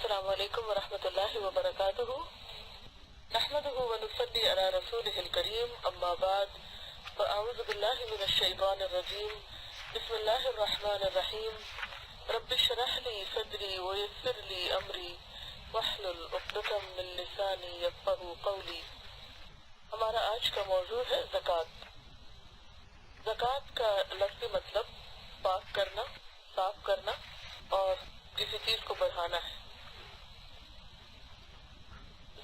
السلام علیکم ورحمۃ اللہ وبرکاتہ نحمده ونصلي على رسوله الكريم اما بعد فاعوذ باللہ من الشیطان الرجیم بسم اللہ الرحمن الرحیم رب اشرح لي صدری ويسر لي امری واحلل عقدۃ من لسانی یفقهوا قولی۔ ہمارا آج کا موضوع ہے زکوٰۃ۔ زکوٰۃ کا لفظی مطلب پاک کرنا، صاف کرنا اور کسی چیز کو بڑھانا ہے۔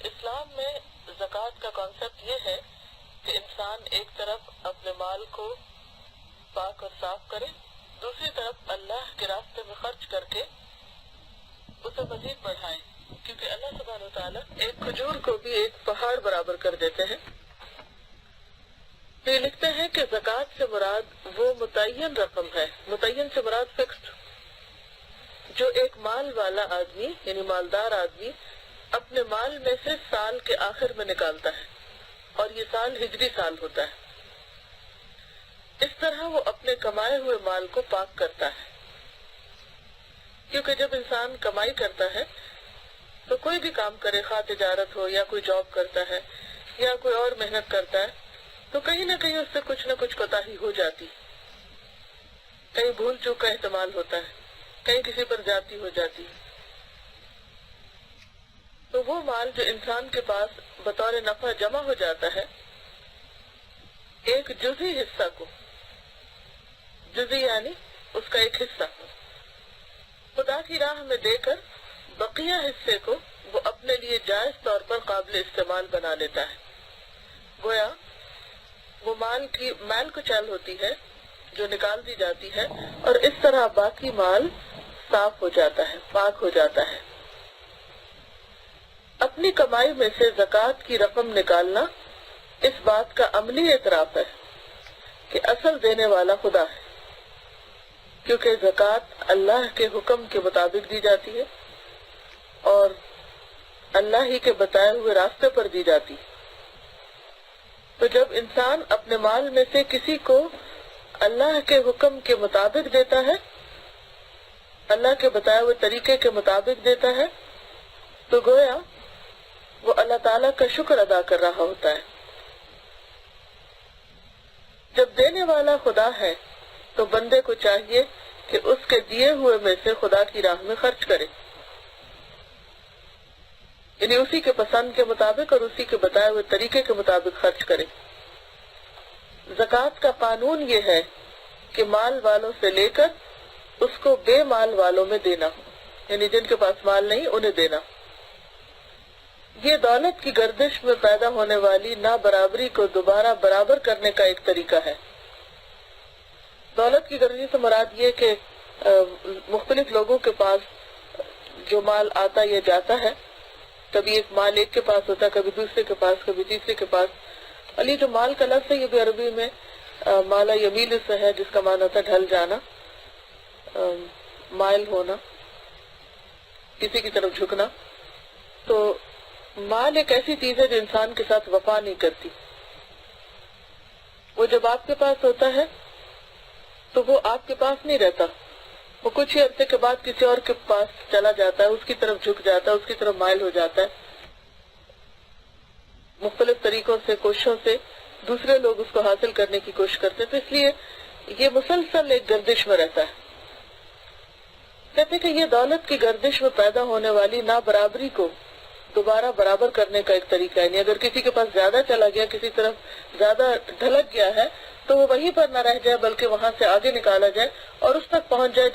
اسلام میں زکوٰۃ کا کانسیپٹ یہ ہے کہ انسان ایک طرف اپنے مال کو پاک اور صاف کرے، دوسری طرف اللہ کے راستے میں خرچ کر کے اسے مزید بڑھائے، کیونکہ اللہ سبحانہ وتعالیٰ ایک کھجور کو بھی ایک پہاڑ برابر کر دیتے ہیں۔ یہ لکھتے ہیں کہ زکوٰۃ سے مراد وہ متعین رقم ہے، متعین سے مراد فکسڈ، جو ایک مال والا آدمی یعنی مالدار آدمی اپنے مال میں سے سال کے آخر میں نکالتا ہے، اور یہ سال ہجری سال ہوتا ہے۔ اس طرح وہ اپنے کمائے ہوئے مال کو پاک کرتا ہے، کیونکہ جب انسان کمائی کرتا ہے تو کوئی بھی کام کرے، خواہ تجارت ہو یا کوئی جاب کرتا ہے یا کوئی اور محنت کرتا ہے، تو کہیں نہ کہیں اس سے کچھ نہ کچھ کوتاہی ہو جاتی، کہیں بھول چوک کا احتمال ہوتا ہے، کہیں کسی پر زیادتی ہو جاتی ہے۔ تو وہ مال جو انسان کے پاس بطور نفع جمع ہو جاتا ہے، ایک جزئی حصہ کو، جزئی یعنی اس کا ایک حصہ خدا کی راہ میں دے کر بقیہ حصے کو وہ اپنے لیے جائز طور پر قابل استعمال بنا لیتا ہے۔ گویا وہ مال کچال ہوتی ہے جو نکال دی جاتی ہے، اور اس طرح باقی مال صاف ہو جاتا ہے، پاک ہو جاتا ہے۔ اپنی کمائی میں سے زکوٰۃ کی رقم نکالنا اس بات کا عملی اعتراف ہے کہ اصل دینے والا خدا ہے، کیونکہ زکوٰۃ اللہ کے حکم کے مطابق دی جاتی ہے اور اللہ ہی کے بتائے ہوئے راستے پر دی جاتی ہے۔ تو جب انسان اپنے مال میں سے کسی کو اللہ کے حکم کے مطابق دیتا ہے، اللہ کے بتائے ہوئے طریقے کے مطابق دیتا ہے، تو گویا وہ اللہ تعالیٰ کا شکر ادا کر رہا ہوتا ہے۔ جب دینے والا خدا ہے تو بندے کو چاہیے کہ اس کے دیے ہوئے میں سے خدا کی راہ میں خرچ کرے، یعنی اسی کے پسند کے مطابق اور اسی کے بتائے ہوئے طریقے کے مطابق خرچ کرے۔ زکوٰۃ کا قانون یہ ہے کہ مال والوں سے لے کر اس کو بے مال والوں میں دینا، یعنی جن کے پاس مال نہیں انہیں دینا۔ یہ دولت کی گردش میں پیدا ہونے والی نابرابری کو دوبارہ برابر کرنے کا ایک طریقہ ہے۔ دولت کی گردش سے مراد یہ کہ مختلف لوگوں کے پاس جو مال آتا یا جاتا ہے، کبھی ایک مال ایک کے پاس ہوتا ہے، کبھی دوسرے کے پاس، کبھی تیسرے کے پاس۔ علی جو مال کا لفظ ہے یہ بھی عربی میں مالا یمیل سے ہے، جس کا معنی ہوتا ہے ڈھل جانا، مائل ہونا، کسی کی طرف جھکنا۔ تو مال ایک ایسی چیز ہے جو انسان کے ساتھ وفا نہیں کرتی۔ وہ جب آپ کے پاس ہوتا ہے تو وہ آپ کے پاس نہیں رہتا، وہ کچھ ہی عرصے کے بعد کسی اور کے پاس چلا جاتا ہے، اس کی طرف جھک جاتا ہے، اس کی طرف مائل ہو جاتا ہے۔ مختلف طریقوں سے، کوششوں سے دوسرے لوگ اس کو حاصل کرنے کی کوشش کرتے ہیں، تو اس لیے یہ مسلسل ایک گردش میں رہتا ہے۔ کہتے ہیں کہ یہ دولت کی گردش میں پیدا ہونے والی نابرابری کو دوبارہ برابر کرنے کا ایک طریقہ ہے، یعنی اگر کسی کے پاس زیادہ چلا گیا، کسی طرف زیادہ ڈھلک گیا ہے، تو وہ وہیں پر نہ رہ جائے بلکہ وہاں سے آگے نکالا جائے اور اس تک پہنچ جائے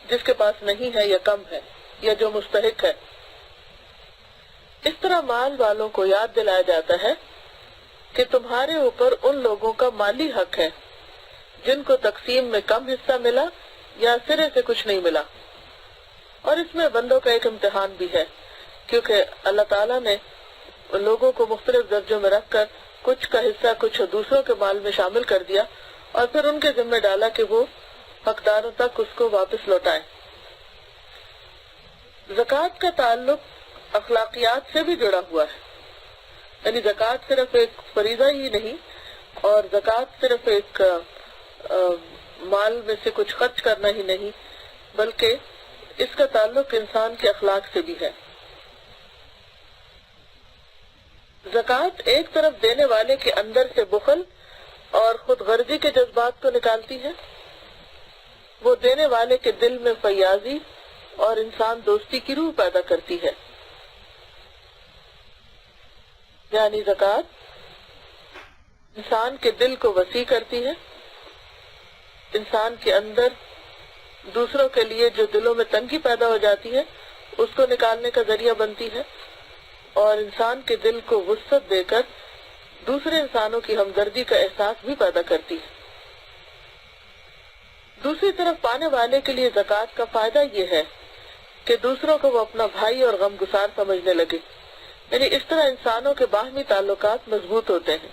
جس کے پاس نہیں ہے یا کم ہے یا جو مستحق ہے۔ اس طرح مال والوں کو یاد دلایا جاتا ہے کہ تمہارے اوپر ان لوگوں کا مالی حق ہے جن کو تقسیم میں کم حصہ ملا یا سرے سے کچھ نہیں ملا۔ اور اس میں بندوں کا ایک امتحان بھی ہے، کیونکہ اللہ تعالیٰ نے لوگوں کو مختلف درجوں میں رکھ کر کچھ کا حصہ کچھ دوسروں کے مال میں شامل کر دیا اور پھر ان کے ذمہ ڈالا کہ وہ حقداروں تک اس کو واپس لوٹائیں۔ زکوٰۃ کا تعلق اخلاقیات سے بھی جڑا ہوا ہے، یعنی زکوٰۃ صرف ایک فریضہ ہی نہیں، اور زکوٰۃ صرف ایک مال میں سے کچھ خرچ کرنا ہی نہیں، بلکہ اس کا تعلق انسان کے اخلاق سے بھی ہے۔ زکوٰۃ ایک طرف دینے والے کے اندر سے بخل اور خود غرضی کے جذبات کو نکالتی ہے، وہ دینے والے کے دل میں فیاضی اور انسان دوستی کی روح پیدا کرتی ہے۔ یعنی زکوٰۃ انسان کے دل کو وسیع کرتی ہے، انسان کے اندر دوسروں کے لیے جو دلوں میں تنگی پیدا ہو جاتی ہے اس کو نکالنے کا ذریعہ بنتی ہے، اور انسان کے دل کو وسعت دے کر دوسرے انسانوں کی ہمدردی کا احساس بھی پیدا کرتی ہے۔ دوسری طرف پانے والے کے لیے زکوٰۃ کا فائدہ یہ ہے کہ دوسروں کو وہ اپنا بھائی اور غمگسار سمجھنے لگے، یعنی اس طرح انسانوں کے باہمی تعلقات مضبوط ہوتے ہیں۔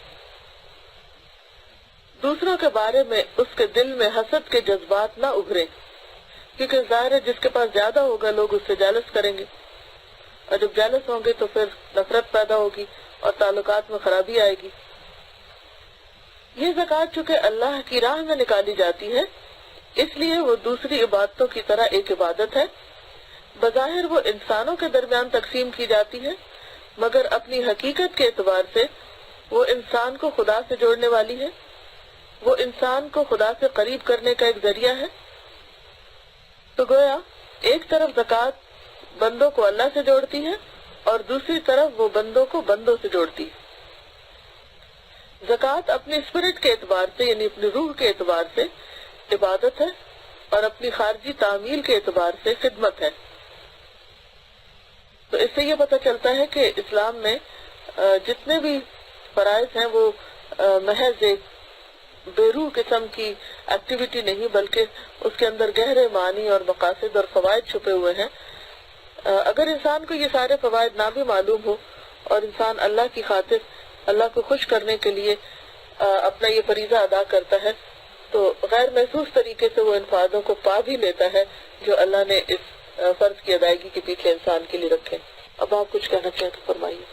دوسروں کے بارے میں اس کے دل میں حسد کے جذبات نہ ابھریں، کیونکہ ظاہر ہے جس کے پاس زیادہ ہوگا لوگ اس سے جالس کریں گے، اور جب جالس ہوں گے تو پھر نفرت پیدا ہوگی اور تعلقات میں خرابی آئے گی۔ یہ زکوٰۃ چونکہ اللہ کی راہ میں نکالی جاتی ہے اس لیے وہ دوسری عبادتوں کی طرح ایک عبادت ہے۔ بظاہر وہ انسانوں کے درمیان تقسیم کی جاتی ہے، مگر اپنی حقیقت کے اعتبار سے وہ انسان کو خدا سے جوڑنے والی ہے، وہ انسان کو خدا سے قریب کرنے کا ایک ذریعہ ہے۔ تو گویا ایک طرف زکوٰۃ بندوں کو اللہ سے جوڑتی ہے اور دوسری طرف وہ بندوں کو بندوں سے جوڑتی ہے۔ زکوٰۃ اپنی اسپرٹ کے اعتبار سے یعنی اپنی روح کے اعتبار سے عبادت ہے اور اپنی خارجی تعمیل کے اعتبار سے خدمت ہے۔ تو اس سے یہ پتہ چلتا ہے کہ اسلام میں جتنے بھی فرائض ہیں وہ محض ایک بے روح قسم کی ایکٹیویٹی نہیں بلکہ اس کے اندر گہرے معنی اور مقاصد اور فوائد چھپے ہوئے ہیں۔ اگر انسان کو یہ سارے فوائد نہ بھی معلوم ہو اور انسان اللہ کی خاطر اللہ کو خوش کرنے کے لیے اپنا یہ فریضہ ادا کرتا ہے تو غیر محسوس طریقے سے وہ ان فائدوں کو پا بھی لیتا ہے جو اللہ نے اس فرض کی ادائیگی کے پیچھے انسان کے لیے رکھے۔ اب آپ کچھ کہنا چاہیں تو فرمائیے۔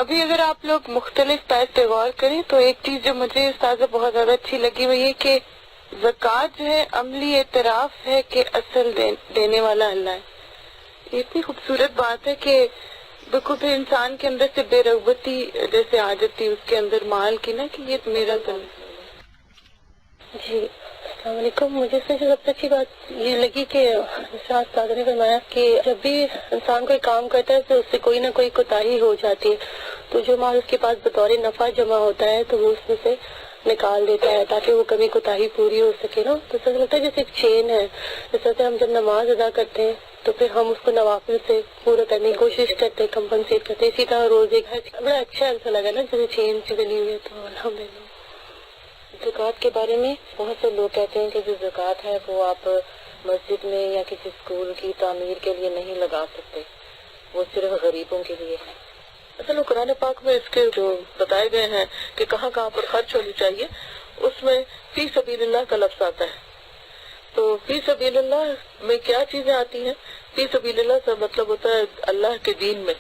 ابھی اگر آپ لوگ مختلف ٹائپ پہ غور کریں تو ایک چیز جو مجھے استاذہ بہت زیادہ اچھی لگی وہ یہ کہ زکوٰۃ جو ہے عملی اعتراف ہے کہ اصل دینے والا اللہ ہے۔ یہ اتنی خوبصورت بات ہے کہ بالکل بھی انسان کے اندر سے بے رغبتی جیسے آ جاتی اس کے اندر مال کی نا کہ یہ میرا جی السلام علیکم۔ مجھے سب سے اچھی بات یہ لگی کہ استاد نے فرمایا کہ جب بھی انسان کوئی کام کرتا ہے تو اس سے کوئی نہ کوئی کوتاہی ہو جاتی ہے تو جو مال اس کے پاس بطور نفع جمع ہوتا ہے تو وہ اس میں سے نکال دیتا ہے تاکہ وہ کبھی کوتاہی پوری ہو سکے نا۔ تو سب لگتا ہے جیسے ایک چین ہے، جیسے ہم جب نماز ادا کرتے ہیں تو پھر ہم اس کو نوافل سے پورا کرنے کی کوشش کرتے ہیں، کمپنسیٹ کرتے ہیں، اسی طرح روزے بڑا اچھا ایسا لگا نا جیسے چین سے بنی ہوئی ہے۔ تو الحمدللہ زکوٰۃ کے بارے میں بہت سے لوگ کہتے ہیں کہ جو زکوٰۃ ہے وہ آپ مسجد میں یا کسی اسکول کی تعمیر کے لیے نہیں لگا سکتے، وہ صرف غریبوں کے لیے ہے۔ اصل قرآن پاک میں اس کے جو بتائے گئے ہیں کہ کہاں کہاں پر خرچ ہونی چاہیے اس میں فی سبیل اللہ کا لفظ آتا ہے۔ تو فی سبیل اللہ میں کیا چیزیں آتی ہیں؟ فی سبیل اللہ سے مطلب ہوتا ہے اللہ کے دین میں،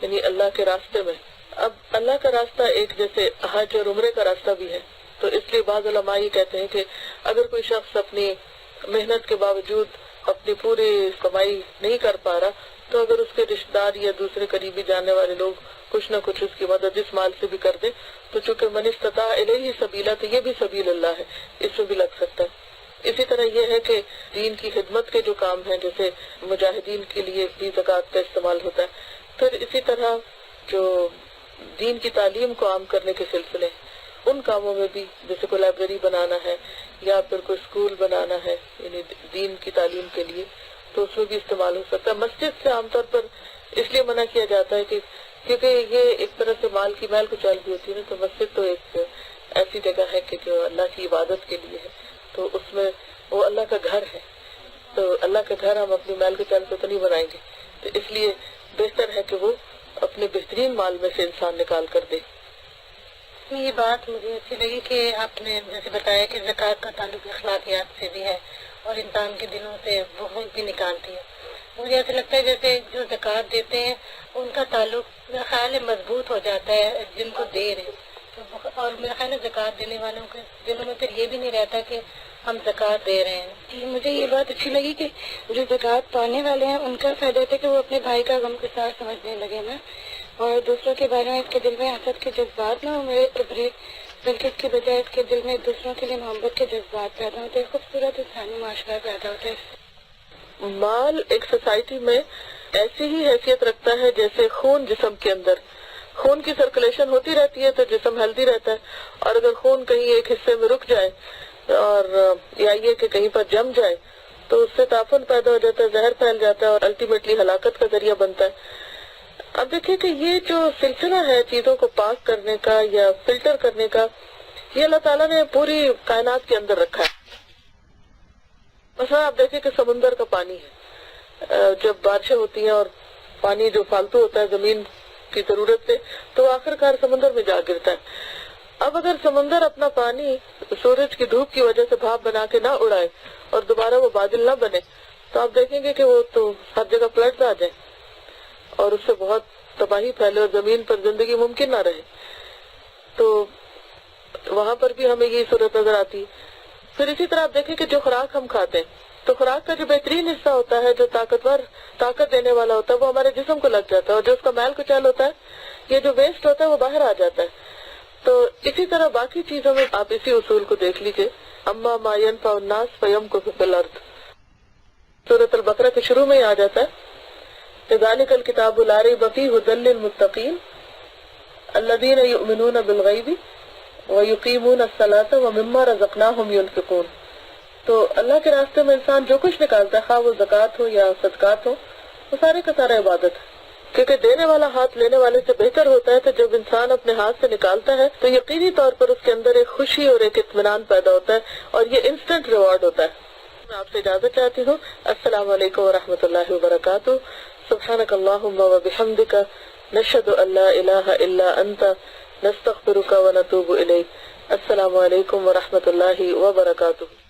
یعنی اللہ کے راستے میں۔ اب اللہ کا راستہ ایک جیسے حج اور عمرے کا راستہ بھی ہے، تو اس لیے بعض علماء یہ کہتے ہیں کہ اگر کوئی شخص اپنی محنت کے باوجود اپنی پوری کمائی نہیں کر پا رہا تو اگر اس کے رشتہ دار یا دوسرے قریبی جاننے والے لوگ کچھ نہ کچھ اس کی مدد اس مال سے بھی کر دیں تو چونکہ من استطاع الیہ سبیلا تو یہ بھی سبیل اللہ ہے، اس میں بھی لگ سکتا ہے۔ اسی طرح یہ ہے کہ دین کی خدمت کے جو کام ہیں جیسے مجاہدین کے لیے بھی زکوٰۃ کا استعمال ہوتا ہے۔ پھر اسی طرح جو دین کی تعلیم کو عام کرنے کے سلسلے ان کاموں میں بھی جیسے کوئی لائبریری بنانا ہے یا پھر کوئی اسکول بنانا ہے یعنی دین کی تعلیم کے لیے تو اس میں بھی استعمال ہو سکتا ہے۔ مسجد سے عام طور پر اس لیے منع کیا جاتا ہے کہ کیونکہ یہ ایک طرح سے مال کی میل کچال بھی ہوتی ہے نا، تو مسجد تو ایک ایسی جگہ ہے کہ جو اللہ کی عبادت کے لیے ہے، تو اس میں وہ اللہ کا گھر ہے، تو اللہ کا گھر ہم اپنی میل کے چال سے تو نہیں بنائیں گے، تو اس لیے بہتر ہے کہ وہ اپنے بہترین مال میں سے انسان نکال کر دے۔ یہ بات مجھے اچھی لگی کہ آپ نے جیسے بتایا کہ زکوٰۃ کا تعلق اخلاقیات سے بھی ہے اور انسان کے دلوں سے بغض بھی نکالتی ہے۔ مجھے ایسا لگتا ہے جیسے جو زکوٰۃ دیتے ہیں ان کا تعلق میرا خیال ہے مضبوط ہو جاتا ہے جن کو دے رہے، اور میرا خیال ہے زکوٰۃ دینے والوں کے دلوں میں پھر یہ بھی نہیں رہتا کہ ہم زکوٰۃ دے رہے ہیں. مجھے یہ بات اچھی لگی کہ جو زکوٰۃ پانے والے ہیں ان کا فائدہ ہے کہ وہ اپنے بھائی کا غم گسار سمجھنے لگے نا، اور دوسروں کے بارے میں اس کے دل میں حسد کے جذبات نہ ہو میرے ابھرے، بلکہ اس کے بجائے اس کے دل میں دوسروں کے لیے محبت کے جذبات پیدا ہوتے ہیں. خوبصورت انسانی معاشرہ پیدا ہوتا ہے. مال ایک سوسائٹی میں ایسی ہی حیثیت رکھتا ہے جیسے خون جسم کے اندر. خون کی سرکولیشن ہوتی رہتی ہے تو جسم ہیلدی رہتا ہے، اور اگر خون کہیں ایک حصے میں رک جائے اور یا یہ کہ کہیں پر جم جائے تو اس سے تعفن پیدا ہو جاتا ہے، زہر پھیل جاتا ہے اور الٹیمیٹلی ہلاکت کا ذریعہ بنتا ہے. اب دیکھیں کہ یہ جو سلسلہ ہے چیزوں کو پاک کرنے کا یا فلٹر کرنے کا، یہ اللہ تعالیٰ نے پوری کائنات کے اندر رکھا ہے. مثلا آپ دیکھیں کہ سمندر کا پانی ہے، جب بارشیں ہوتی ہیں اور پانی جو فالتو ہوتا ہے زمین کی ضرورت سے تو آخر کار سمندر میں جا گرتا ہے. اب اگر سمندر اپنا پانی سورج کی دھوپ کی وجہ سے بھاپ بنا کے نہ اڑائے اور دوبارہ وہ بادل نہ بنے تو آپ دیکھیں گے کہ وہ تو ہر جگہ فلڈز آ جائیں اور اس سے بہت تباہی پھیلے اور زمین پر زندگی ممکن نہ رہے. تو وہاں پر بھی ہمیں یہ صورت نظر آتی ہے. پھر اسی طرح آپ دیکھیں کہ جو خوراک ہم کھاتے ہیں تو خوراک کا جو بہترین حصہ ہوتا ہے، جو طاقت دینے والا ہوتا ہے، وہ ہمارے جسم کو لگ جاتا ہے، اور جو اس کا میل کچیل ہوتا ہے، یہ جو ویسٹ ہوتا ہے وہ باہر آ جاتا ہے. تو اسی طرح باقی چیزوں میں آپ اسی اصول کو دیکھ لیجئے. اما ما ينفع الناس فيمكث في الارض، سورۃ البقرہ کے شروع میں ہی آ جاتا ہے. ذالک الکتاب لا ریب فیہ ھدی للمتقین الذین یؤمنون بالغیب ویقیمون الصلاۃ ومما رزقناہم ینفقون. تو اللہ کے راستے میں انسان جو کچھ نکالتا ہے، خواہ وہ زکوٰۃ ہو یا صدقات ہو، وہ سارے کا سارا عبادت ہے. کیونکہ دینے والا ہاتھ لینے والے سے بہتر ہوتا ہے. تو جب انسان اپنے ہاتھ سے نکالتا ہے تو یقینی طور پر اس کے اندر ایک خوشی اور ایک اطمینان پیدا ہوتا ہے، اور یہ انسٹنٹ ریوارڈ ہوتا ہے. میں آپ سے اجازت چاہتی ہوں. السلام علیکم ورحمۃ اللہ وبرکاتہ. سبحانک اللہم وبحمدک، نشہد ان لا الہ الا انت، نستغفرک ونتوب الیک. السلام علیکم ورحمۃ اللہ وبرکاتہ.